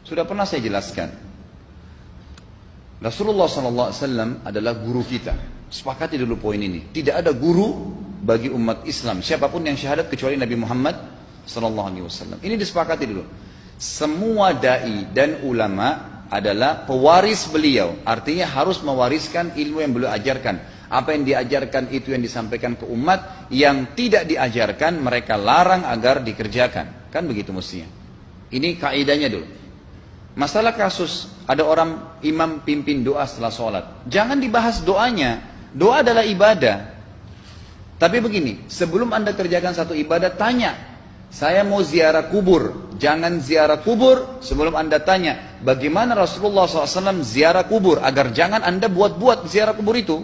Sudah pernah saya jelaskan. Rasulullah SAW adalah guru kita. Sepakati dulu poin ini. Tidak ada guru bagi umat Islam siapapun yang syahadat kecuali Nabi Muhammad SAW. Ini disepakati dulu. Semua dai dan ulama adalah pewaris beliau. Artinya harus mewariskan ilmu yang beliau ajarkan. Apa yang diajarkan itu yang disampaikan ke umat. Yang tidak diajarkan mereka larang agar dikerjakan. Kan begitu mestinya. Ini kaidahnya dulu. Masalah kasus ada orang imam pimpin doa setelah sholat, jangan dibahas doanya. Doa adalah ibadah. Tapi begini, sebelum anda kerjakan satu ibadah, tanya, saya mau ziarah kubur. Jangan ziarah kubur sebelum anda tanya bagaimana Rasulullah SAW ziarah kubur, agar jangan anda buat-buat ziarah kubur itu.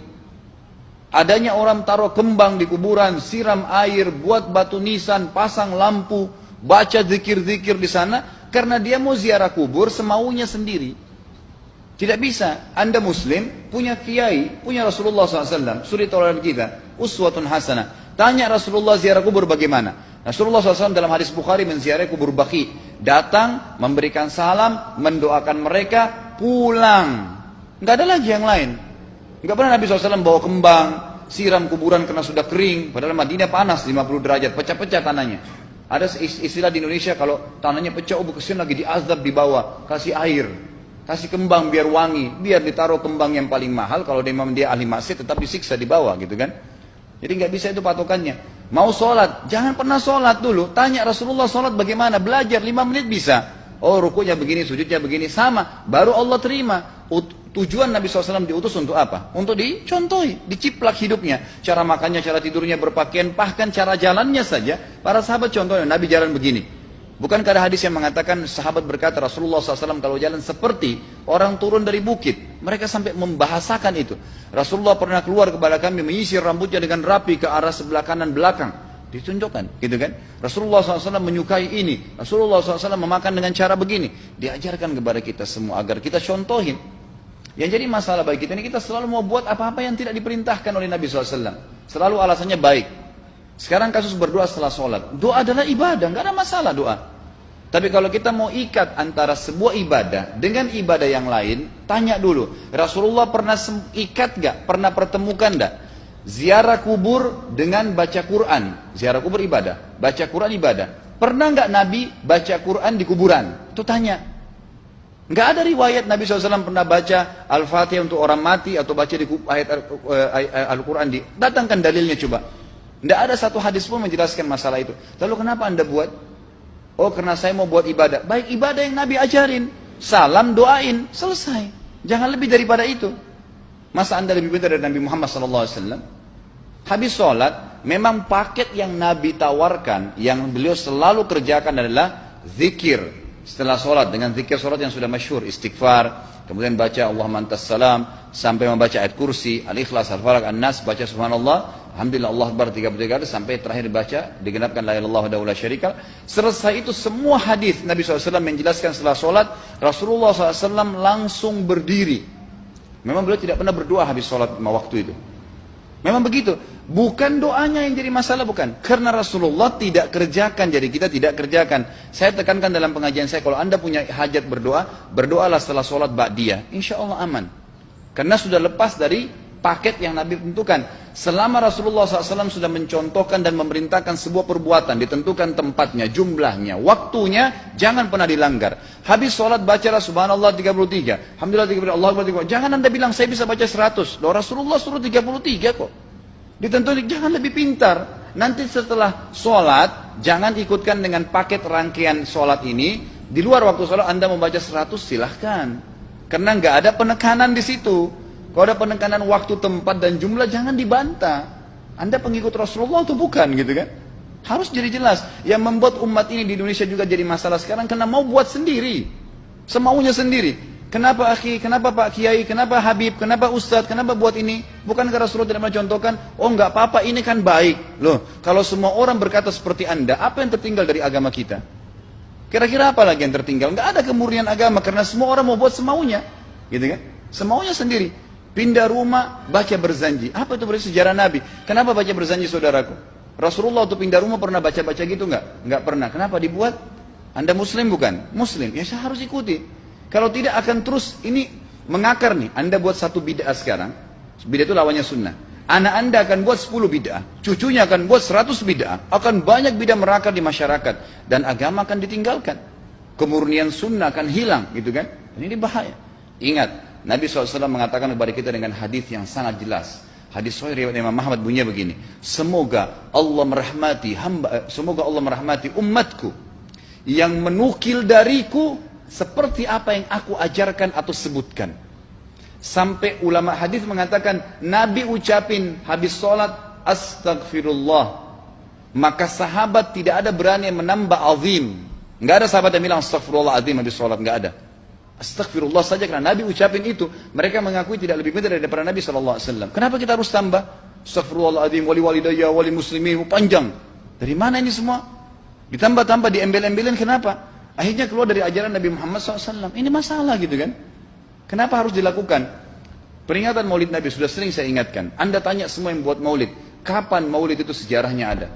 Adanya orang taruh kembang di kuburan, siram air, buat batu nisan, pasang lampu, baca zikir-zikir di sana. Karena dia mau ziarah kubur semaunya sendiri. Tidak bisa. Anda muslim, punya kiai, punya Rasulullah SAW, suri tauladan kita, uswatun hasanah. Tanya Rasulullah ziarah kubur bagaimana? Rasulullah SAW dalam hadis Bukhari menziarahi kubur Baqi. Datang, memberikan salam, mendoakan mereka, pulang. Nggak ada lagi yang lain. Nggak pernah Nabi SAW bawa kembang, siram kuburan karena sudah kering. Padahal Madinah panas 50 derajat, pecah-pecah tanahnya. Ada istilah di Indonesia kalau tanahnya pecah, kesian lagi diazab di bawah, kasih air, kasih kembang biar wangi, biar ditaruh kembang yang paling mahal. Kalau dia ahli maksiat tetap disiksa di bawah gitu kan. Jadi nggak bisa itu patokannya. Mau sholat, jangan pernah sholat dulu. Tanya Rasulullah sholat bagaimana, belajar 5 menit bisa. Oh rukunya begini, sujudnya begini, sama. Baru Allah terima. Tujuan Nabi SAW diutus untuk apa? Untuk dicontohi, diciplak hidupnya. Cara makannya, cara tidurnya, berpakaian, bahkan cara jalannya saja. Para sahabat contohnya, Nabi jalan begini. Bukankah ada hadis yang mengatakan sahabat berkata Rasulullah SAW kalau jalan seperti orang turun dari bukit. Mereka sampai membahasakan itu. Rasulullah pernah keluar kepada kami menyisir rambutnya dengan rapi ke arah sebelah kanan belakang. Ditunjukkan, gitu kan? Rasulullah SAW menyukai ini. Rasulullah SAW memakan dengan cara begini. Diajarkan kepada kita semua agar kita contohin. Yang jadi masalah bagi kita ini, kita selalu mau buat apa-apa yang tidak diperintahkan oleh Nabi SAW. Selalu alasannya baik. Sekarang kasus berdoa setelah sholat. Doa adalah ibadah, nggak ada masalah doa. Tapi kalau kita mau ikat antara sebuah ibadah dengan ibadah yang lain, tanya dulu, Rasulullah pernah ikat nggak? Pernah pertemukan nggak? Ziarah kubur dengan baca Quran. Ziarah kubur ibadah, baca Quran ibadah. Pernah nggak Nabi baca Quran di kuburan? Itu tanya. Nggak ada riwayat Nabi SAW pernah baca Al-Fatihah untuk orang mati atau baca di ayat Al-Quran. Datangkan dalilnya coba. Nggak ada satu hadis pun menjelaskan masalah itu. Lalu kenapa anda buat? Oh karena saya mau buat ibadah. Baik ibadah yang Nabi ajarin. Salam doain. Selesai. Jangan lebih daripada itu. Masa anda lebih pintar dari Nabi Muhammad SAW? Habis sholat, memang paket yang Nabi tawarkan, yang beliau selalu kerjakan adalah zikir. Setelah sholat, dengan zikir sholat yang sudah masyhur, istighfar, kemudian baca Allahumma antas salam, sampai membaca ayat kursi, al-ikhlas, al-falaq, an-nas, baca subhanallah, alhamdulillah, Allah akbar 33 kali, sampai terakhir baca, digenapkan la ilaha illallah wahdahu la syarika lah. Selesai itu semua hadis Nabi SAW menjelaskan setelah sholat, Rasulullah SAW langsung berdiri. Memang beliau tidak pernah berdoa habis sholat waktu itu. Memang begitu. Bukan doanya yang jadi masalah, bukan. Karena Rasulullah tidak kerjakan, jadi kita tidak kerjakan. Saya tekankan dalam pengajian saya, kalau anda punya hajat berdoa, berdoalah setelah sholat ba'diyah. Insya Allah aman. Karena sudah lepas dari paket yang Nabi tentukan. Selama Rasulullah SAW sudah mencontohkan dan memerintahkan sebuah perbuatan, ditentukan tempatnya, jumlahnya, waktunya, jangan pernah dilanggar. Habis sholat bacalah subhanallah 33, alhamdulillah 33, Allah akbar 33. Jangan anda bilang saya bisa baca 100. Loh Rasulullah suruh 33 kok. Ditentukan, jangan lebih pintar. Nanti setelah sholat, jangan ikutkan dengan paket rangkaian sholat ini. Di luar waktu sholat anda membaca 100, silahkan. Karena nggak ada penekanan di situ. Kalau ada penekanan waktu, tempat, dan jumlah, jangan dibantah. Anda pengikut Rasulullah atau bukan gitu kan? Harus jadi jelas. Yang membuat umat ini di Indonesia juga jadi masalah sekarang, karena mau buat sendiri. Semaunya sendiri. Kenapa akhi, kenapa Pak Kiai, kenapa Habib, kenapa Ustadz, kenapa buat ini? Bukankah Rasulullah tidak mencontohkan? Oh nggak apa-apa, ini kan baik. Loh, kalau semua orang berkata seperti anda, apa yang tertinggal dari agama kita? Kira-kira apa lagi yang tertinggal? Nggak ada kemurnian agama, karena semua orang mau buat semaunya. Gitu kan? Semaunya sendiri. Pindah rumah, baca berzanji. Apa itu berarti sejarah Nabi? Kenapa baca berzanji saudaraku? Rasulullah waktu pindah rumah pernah baca-baca gitu nggak? Nggak pernah. Kenapa dibuat? Anda muslim bukan? Muslim, ya saya harus ikuti. Kalau tidak akan terus ini mengakar nih. Anda buat satu bid'ah sekarang, bid'ah itu lawannya sunnah. Anak Anda akan buat 10 bid'ah, cucunya akan buat 100 bid'ah, akan banyak bid'ah merakar di masyarakat, dan agama akan ditinggalkan. Kemurnian sunnah akan hilang, gitu kan? Dan ini bahaya. Ingat, Nabi SAW mengatakan kepada kita dengan hadis yang sangat jelas. Hadis sahih riwayat Imam Ahmad bunyinya begini. Semoga Allah merahmati umatku yang menukil dariku seperti apa yang aku ajarkan atau sebutkan. Sampai ulama hadis mengatakan Nabi ucapin habis sholat astagfirullah, maka sahabat tidak ada berani yang menambah azim. Nggak ada sahabat yang bilang astagfirullah azim habis sholat, nggak ada. Astagfirullah saja karena Nabi ucapin itu. Mereka mengakui tidak lebih pintar daripada Nabi SAW. Kenapa kita harus tambah? Astagfirullahaladzim, wali walidayya, wali muslimin, panjang. Dari mana ini semua? Ditambah-tambah, diembel-embelin, kenapa? Akhirnya keluar dari ajaran Nabi Muhammad SAW. Ini masalah gitu kan? Kenapa harus dilakukan? Peringatan maulid Nabi sudah sering saya ingatkan. Anda tanya semua yang buat maulid, kapan maulid itu sejarahnya ada?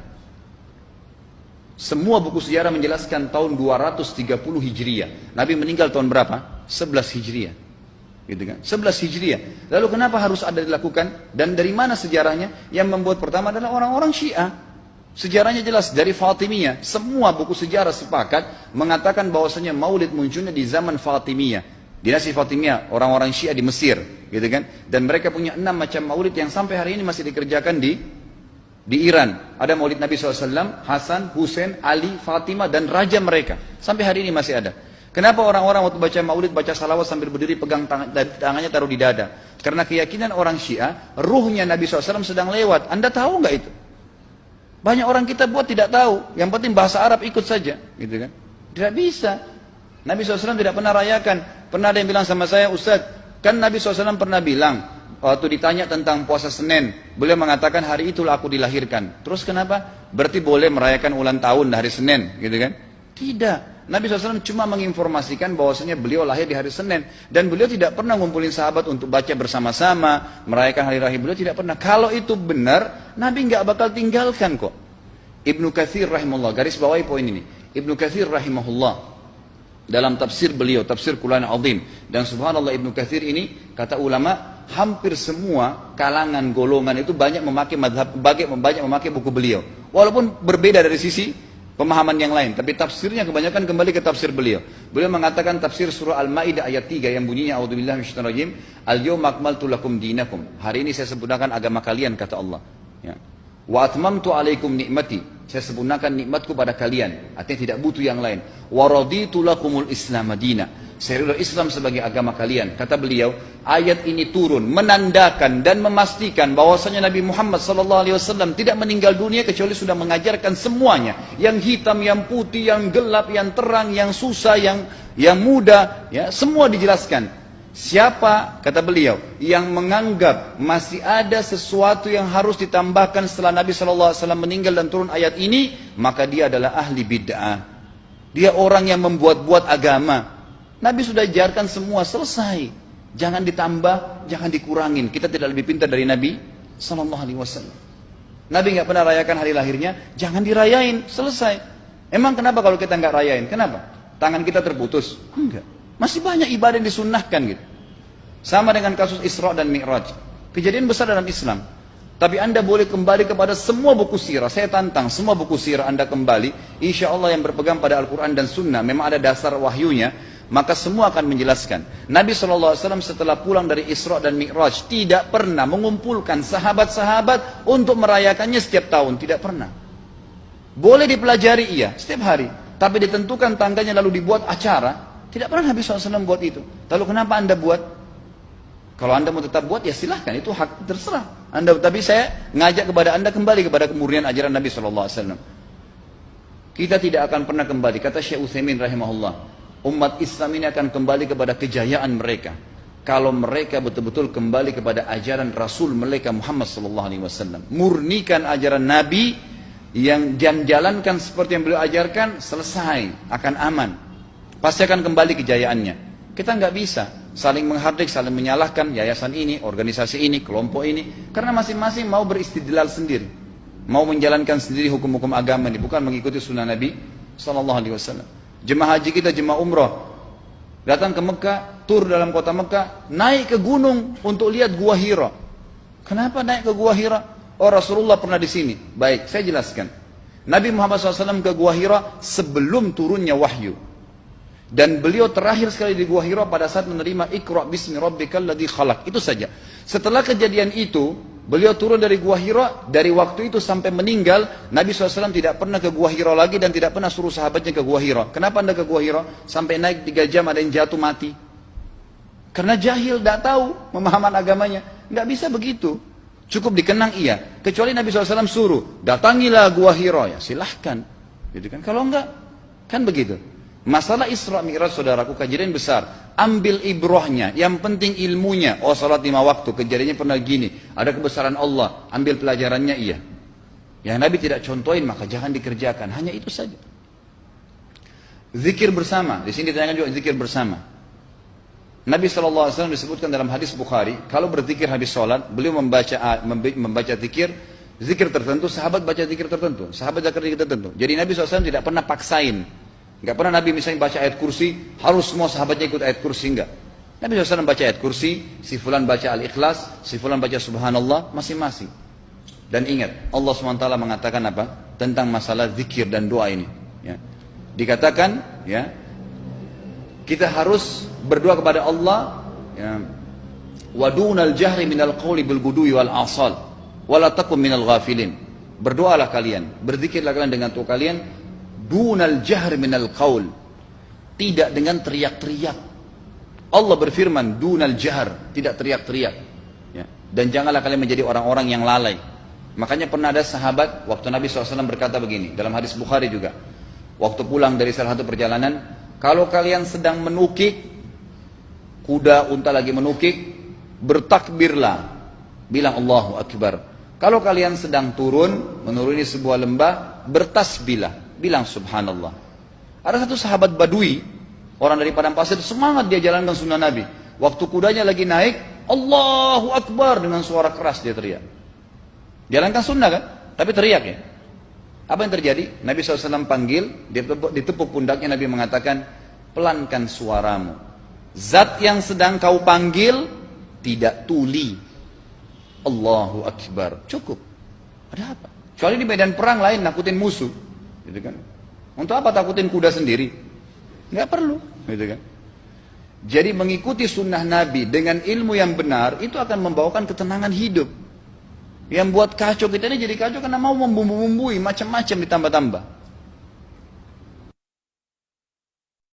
Semua buku sejarah menjelaskan tahun 230 Hijriah. Nabi meninggal tahun berapa? 11 Hijriah. Gitu kan? 11 Hijriah. Lalu kenapa harus ada dilakukan? Dan dari mana sejarahnya? Yang membuat pertama adalah orang-orang Syiah. Sejarahnya jelas dari Fatimiyah. Semua buku sejarah sepakat mengatakan bahwasanya maulid munculnya di zaman Fatimiyah. Dinasti Fatimiyah, orang-orang Syiah di Mesir, gitu kan? Dan mereka punya 6 macam maulid yang sampai hari ini masih dikerjakan di Iran. Ada maulid Nabi SAW, Hasan, Husain, Ali, Fatimah, dan raja mereka. Sampai hari ini masih ada. Kenapa orang-orang waktu baca maulid, baca salawat sambil berdiri pegang tangannya taruh di dada? Karena keyakinan orang Syiah, ruhnya Nabi SAW sedang lewat. Anda tahu nggak itu? Banyak orang kita buat tidak tahu. Yang penting bahasa Arab ikut saja, gitu kan? Tidak bisa. Nabi SAW tidak pernah rayakan. Pernah ada yang bilang sama saya, Ustaz, kan Nabi SAW pernah bilang, waktu ditanya tentang puasa Senin, beliau mengatakan hari itulah aku dilahirkan. Terus kenapa? Berarti boleh merayakan ulang tahun hari Senin, gitu kan? Tidak. Nabi SAW cuma menginformasikan bahwasanya beliau lahir di hari Senin. Dan beliau tidak pernah ngumpulin sahabat untuk baca bersama-sama, merayakan hari raya. Beliau tidak pernah. Kalau itu benar, Nabi nggak bakal tinggalkan kok. Ibnu Katsir rahimahullah, garis bawahi poin ini. Ibnu Katsir rahimahullah, dalam tafsir beliau, tafsir Quran Azim. Dan subhanallah Ibnu Katsir ini, kata ulama, hampir semua kalangan golongan itu banyak memakai banyak memakai buku beliau. Walaupun berbeda dari sisi pemahaman yang lain, tapi tafsirnya kebanyakan kembali ke tafsir beliau. Beliau mengatakan tafsir surah Al-Maidah ayat 3 yang bunyinya a'udzubillahi minasyaitonir rajim, al-yawma akmaltu lakum dinakum. Hari ini saya sempurnakan agama kalian, kata Allah. Ya. Wa atmamtu alaikum nikmati. Saya sempurnakan nikmatku pada kalian. Artinya tidak butuh yang lain. Wa raditu lakumul Islam madina. Saya ridha Islam sebagai agama kalian. Kata beliau, ayat ini turun menandakan dan memastikan bahwasanya Nabi Muhammad SAW tidak meninggal dunia kecuali sudah mengajarkan semuanya. Yang hitam, yang putih, yang gelap, yang terang, yang susah, yang muda, ya, semua dijelaskan. Siapa, kata beliau, yang menganggap masih ada sesuatu yang harus ditambahkan setelah Nabi SAW meninggal dan turun ayat ini, maka dia adalah ahli bid'ah. Dia orang yang membuat-buat agama. Nabi sudah ajarkan semua, selesai. Jangan ditambah, jangan dikurangin. Kita tidak lebih pintar dari Nabi SAW. Nabi nggak pernah rayakan hari lahirnya, jangan dirayain, selesai. Emang kenapa kalau kita nggak rayain? Kenapa? Tangan kita terputus? Enggak. Masih banyak ibadah yang disunnahkan gitu. Sama dengan kasus Isra dan Mi'raj. Kejadian besar dalam Islam. Tapi Anda boleh kembali kepada semua buku sirah. Saya tantang semua buku sirah Anda kembali. Insya Allah yang berpegang pada Al-Quran dan Sunnah, memang ada dasar wahyunya, maka semua akan menjelaskan. Nabi SAW setelah pulang dari Isra dan Mi'raj tidak pernah mengumpulkan sahabat-sahabat untuk merayakannya setiap tahun. Tidak pernah. Boleh dipelajari iya, setiap hari. Tapi ditentukan tanggalnya lalu dibuat acara. Tidak pernah Nabi SAW buat itu. Lalu kenapa Anda buat? Kalau Anda mau tetap buat, ya silahkan. Itu hak terserah Anda. Tapi saya ngajak kepada Anda kembali kepada kemurnian ajaran Nabi SAW. Kita tidak akan pernah kembali. Kata Syekh Utsaimin rahimahullah, umat Islam ini akan kembali kepada kejayaan mereka kalau mereka betul-betul kembali kepada ajaran Rasul mereka Muhammad SAW. Murnikan ajaran Nabi yang jalankan seperti yang beliau ajarkan, selesai, akan aman. Pasti akan kembali kejayaannya. Kita nggak bisa saling menghardik, saling menyalahkan yayasan ini, organisasi ini, kelompok ini, karena masing-masing mau beristidlal sendiri, mau menjalankan sendiri hukum-hukum agama ini, bukan mengikuti sunnah Nabi SAW. Jemaah haji kita, jemaah umrah, datang ke Mekah, tur dalam kota Mekah, naik ke gunung untuk lihat Gua Hira. Kenapa naik ke Gua Hira? Oh, Rasulullah pernah di sini. Baik, saya jelaskan. Nabi Muhammad SAW ke Gua Hira sebelum turunnya wahyu. Dan beliau terakhir sekali di Gua Hira pada saat menerima Iqra bismi rabbikal ladzi khalaq. Itu saja. Setelah kejadian itu, beliau turun dari Gua Hira. Dari waktu itu sampai meninggal, Nabi SAW tidak pernah ke Gua Hira lagi dan tidak pernah suruh sahabatnya ke Gua Hira. Kenapa anda ke Gua Hira? Sampai naik 3 jam ada yang jatuh mati. Karena jahil, tidak tahu pemahaman agamanya. Nggak bisa begitu. Cukup dikenang iya. Kecuali Nabi SAW suruh, datangilah Gua Hira. Ya silahkan. Gitu kan? Kalau enggak, kan begitu. Masalah Isra Mi'raj, saudaraku, kejadian besar. Ambil ibrahnya, yang penting ilmunya. Oh, salat 5 waktu, kejadiannya pernah gini. Ada kebesaran Allah, ambil pelajarannya iya. Yang Nabi tidak contohin, maka jangan dikerjakan. Hanya itu saja. Zikir bersama, di sini ditanyakan juga zikir bersama. Nabi SAW disebutkan dalam hadis Bukhari, kalau berzikir habis sholat, beliau membaca zikir tertentu, sahabat baca zikir tertentu, sahabat baca zikir tertentu. Jadi Nabi SAW tidak pernah paksain. Enggak pernah Nabi misalnya baca ayat kursi, harus semua sahabatnya ikut ayat kursi, enggak. Nabi SAW baca ayat kursi, si fulan baca al-ikhlas, si fulan baca subhanallah, masing-masing. Dan ingat, Allah SWT mengatakan apa? Tentang masalah zikir dan doa ini. Ya. Dikatakan, ya, kita harus berdoa kepada Allah, ya, wadunal jahri minal qawli bil gudui wal asal, wala takum minal ghafilin. Berdoalah kalian, berzikirlah kalian dengan doa kalian, dunal jahr minal qaul, tidak dengan teriak-teriak. Allah berfirman dunal jahr, tidak teriak-teriak, ya. Dan janganlah kalian menjadi orang-orang yang lalai. Makanya pernah ada sahabat, waktu Nabi SAW berkata begini, dalam hadis Bukhari juga, waktu pulang dari salah satu perjalanan, kalau kalian sedang menukik, kuda unta lagi menukik, bertakbirlah, bilang Allahu Akbar. Kalau kalian sedang menuruni sebuah lembah, bertasbihlah, bilang subhanallah. Ada satu sahabat badui, orang dari padang pasir, semangat dia jalankan sunnah Nabi. Waktu kudanya lagi naik, Allahu Akbar, dengan suara keras dia teriak. Jalankan sunnah kan? Tapi teriak ya. Apa yang terjadi? Nabi SAW panggil, ditepuk pundaknya, Nabi mengatakan, pelankan suaramu. Zat yang sedang kau panggil tidak tuli. Allahu Akbar. Cukup. Ada apa? Kecuali di medan perang lain nakutin musuh. Gitu kan? Untuk apa takutin kuda sendiri? Nggak perlu, gitu kan? Jadi mengikuti sunnah Nabi dengan ilmu yang benar itu akan membawakan ketenangan hidup. Yang buat kacau kita ini jadi kacau karena mau membumbu-bumbui macam-macam ditambah-tambah.